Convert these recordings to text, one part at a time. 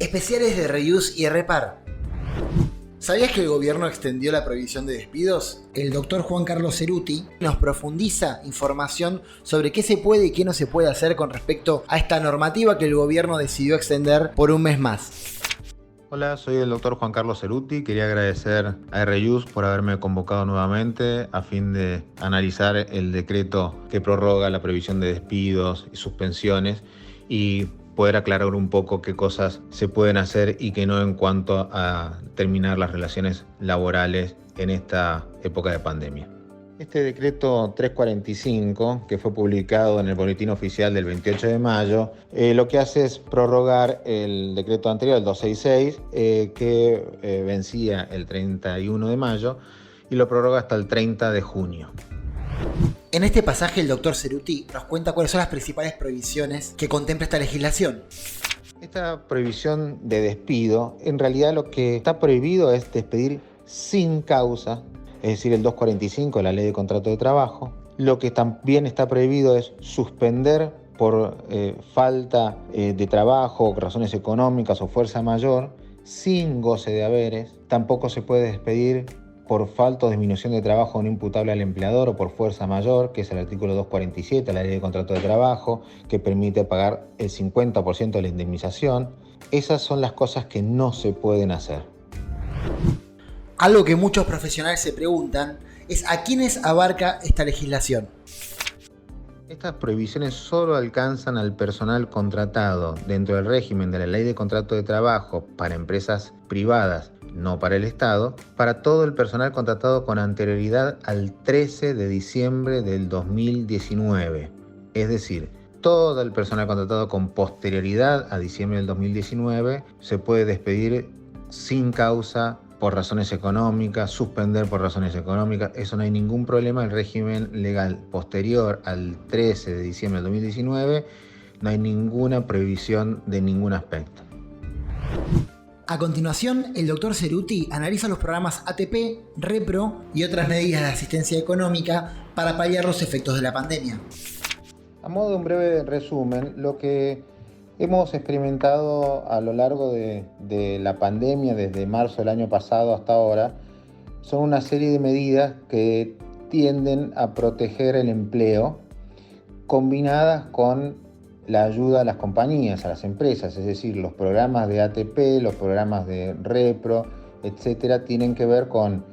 Especiales de Reuse y Repar. ¿Sabías que el gobierno extendió la prohibición de despidos? El doctor Juan Carlos Ceruti nos profundiza información sobre qué se puede y qué no se puede hacer con respecto a esta normativa que el gobierno decidió extender por un mes más. Hola, soy el doctor Juan Carlos Ceruti. Quería agradecer a Reuse por haberme convocado nuevamente a fin de analizar el decreto que prorroga la prohibición de despidos y suspensiones y poder aclarar un poco qué cosas se pueden hacer y qué no en cuanto a terminar las relaciones laborales en esta época de pandemia. Este decreto 345, que fue publicado en el Boletín Oficial del 28 de mayo, lo que hace es prorrogar el decreto anterior, el 266, que vencía el 31 de mayo, y lo prorroga hasta el 30 de junio. En este pasaje el doctor Ceruti nos cuenta cuáles son las principales prohibiciones que contempla esta legislación. Esta prohibición de despido, en realidad lo que está prohibido es despedir sin causa, es decir, el 245 de la Ley de Contrato de Trabajo. Lo que también está prohibido es suspender por falta de trabajo, razones económicas o fuerza mayor, sin goce de haberes. Tampoco se puede despedir por falta o disminución de trabajo no imputable al empleador o por fuerza mayor, que es el artículo 247 de la Ley de Contrato de Trabajo, que permite pagar el 50% de la indemnización. Esas son las cosas que no se pueden hacer. Algo que muchos profesionales se preguntan es ¿a quiénes abarca esta legislación? Estas prohibiciones solo alcanzan al personal contratado dentro del régimen de la Ley de Contrato de Trabajo para empresas privadas, no para el Estado, para todo el personal contratado con anterioridad al 13 de diciembre del 2019. Es decir, todo el personal contratado con posterioridad a diciembre del 2019 se puede despedir sin causa por razones económicas, suspender por razones económicas. Eso no hay ningún problema. El régimen legal posterior al 13 de diciembre del 2019 no hay ninguna prohibición de ningún aspecto. A continuación, el doctor Ceruti analiza los programas ATP, Repro y otras medidas de asistencia económica para paliar los efectos de la pandemia. A modo de un breve resumen, lo que hemos experimentado a lo largo de la pandemia, desde marzo del año pasado hasta ahora, son una serie de medidas que tienden a proteger el empleo, combinadas con la ayuda a las compañías, a las empresas, es decir, los programas de ATP, los programas de Repro, etcétera, tienen que ver con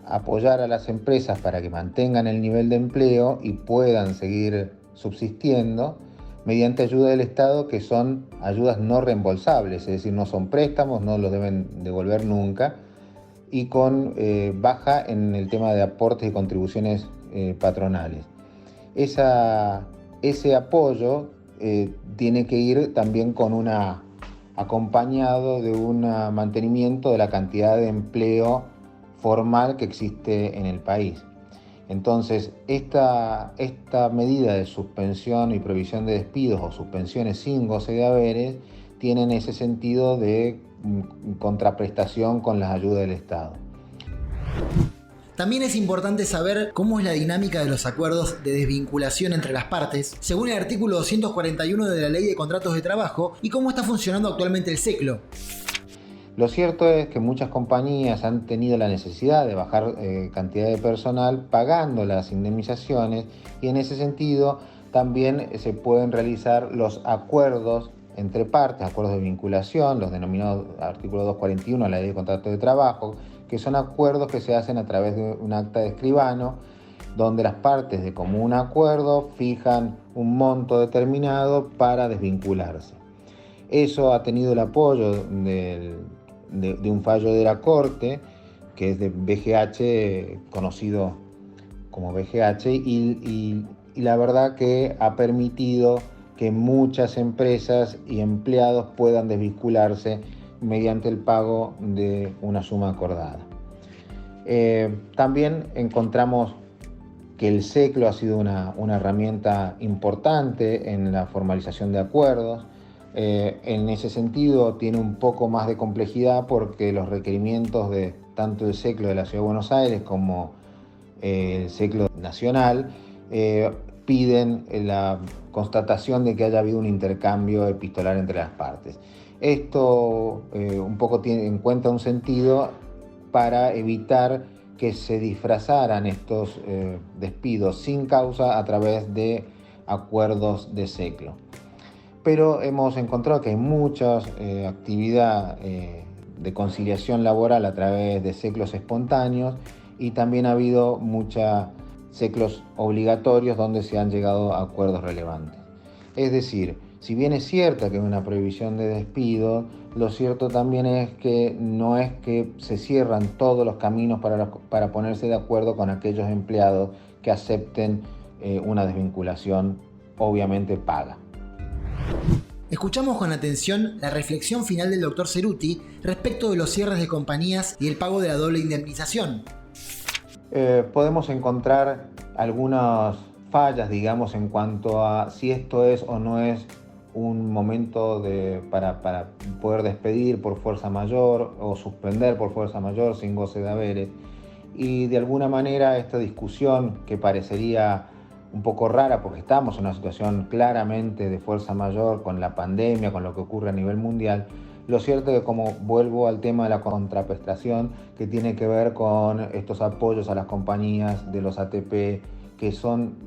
apoyar a las empresas para que mantengan el nivel de empleo y puedan seguir subsistiendo mediante ayuda del Estado, que son ayudas no reembolsables, es decir, no son préstamos, no los deben devolver nunca, y con baja en el tema de aportes y contribuciones patronales. Ese apoyo tiene que ir también acompañado de un mantenimiento de la cantidad de empleo formal que existe en el país. Entonces, esta medida de suspensión y prohibición de despidos o suspensiones sin goce de haberes tienen ese sentido de contraprestación con las ayudas del Estado. También es importante saber cómo es la dinámica de los acuerdos de desvinculación entre las partes, según el artículo 241 de la Ley de Contratos de Trabajo, y cómo está funcionando actualmente el SECLO. Lo cierto es que muchas compañías han tenido la necesidad de bajar cantidad de personal pagando las indemnizaciones, y en ese sentido también se pueden realizar los acuerdos entre partes, acuerdos de vinculación, los denominados artículo 241 de la Ley de Contratos de Trabajo, que son acuerdos que se hacen a través de un acta de escribano, donde las partes de común acuerdo fijan un monto determinado para desvincularse. Eso ha tenido el apoyo de un fallo de la Corte, que es de BGH, conocido como BGH, y la verdad que ha permitido que muchas empresas y empleados puedan desvincularse mediante el pago de una suma acordada. También encontramos que el SECLO ha sido una herramienta importante en la formalización de acuerdos. En ese sentido tiene un poco más de complejidad porque los requerimientos de tanto el SECLO de la Ciudad de Buenos Aires como el SECLO nacional piden la constatación de que haya habido un intercambio epistolar entre las partes. Esto un poco tiene en cuenta un sentido para evitar que se disfrazaran estos despidos sin causa a través de acuerdos de ciclo. Pero hemos encontrado que hay mucha actividad de conciliación laboral a través de ciclos espontáneos y también ha habido muchos ciclos obligatorios donde se han llegado a acuerdos relevantes. Es decir, si bien es cierto que hay una prohibición de despido, lo cierto también es que no es que se cierran todos los caminos para ponerse de acuerdo con aquellos empleados que acepten una desvinculación, obviamente paga. Escuchamos con atención la reflexión final del Dr. Ceruti respecto de los cierres de compañías y el pago de la doble indemnización. Podemos encontrar algunas fallas, digamos, en cuanto a si esto es o no es un momento para poder despedir por fuerza mayor o suspender por fuerza mayor sin goce de haberes. Y de alguna manera esta discusión, que parecería un poco rara porque estamos en una situación claramente de fuerza mayor con la pandemia, con lo que ocurre a nivel mundial, lo cierto es que, como vuelvo al tema de la contraprestación, que tiene que ver con estos apoyos a las compañías de los ATP, que son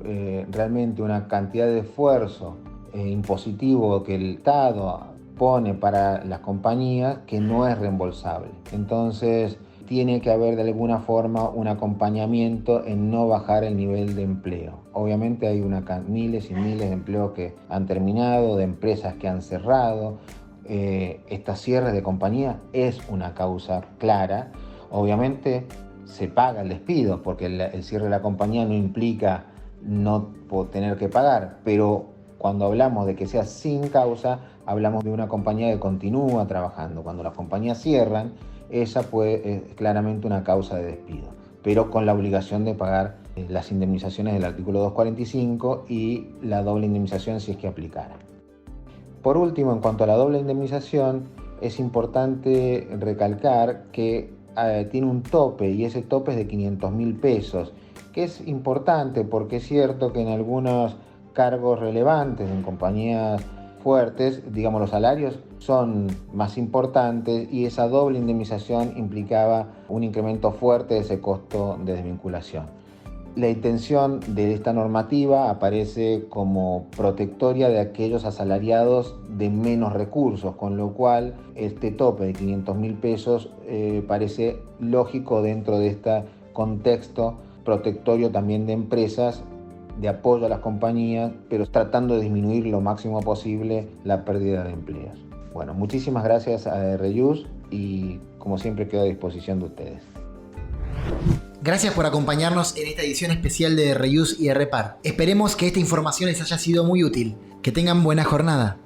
realmente una cantidad de esfuerzo impositivo que el Estado pone para las compañías que no es reembolsable. Entonces tiene que haber de alguna forma un acompañamiento en no bajar el nivel de empleo. Obviamente hay miles y miles de empleos que han terminado, de empresas que han cerrado. Estas cierres de compañías es una causa clara. Obviamente se paga el despido porque el cierre de la compañía no implica no tener que pagar, pero cuando hablamos de que sea sin causa, hablamos de una compañía que continúa trabajando. Cuando las compañías cierran, esa es claramente una causa de despido, pero con la obligación de pagar las indemnizaciones del artículo 245 y la doble indemnización si es que aplicara. Por último, en cuanto a la doble indemnización, es importante recalcar que tiene un tope, y ese tope es de 500.000 pesos, que es importante porque es cierto que en algunos cargos relevantes, en compañías fuertes, digamos, los salarios son más importantes y esa doble indemnización implicaba un incremento fuerte de ese costo de desvinculación. La intención de esta normativa aparece como protectoria de aquellos asalariados de menos recursos, con lo cual este tope de 500.000 pesos parece lógico dentro de este contexto protectorio también de empresas, de apoyo a las compañías, pero tratando de disminuir lo máximo posible la pérdida de empleos. Bueno, muchísimas gracias a Reuse y como siempre quedo a disposición de ustedes. Gracias por acompañarnos en esta edición especial de Reuse y Repar. Esperemos que esta información les haya sido muy útil. Que tengan buena jornada.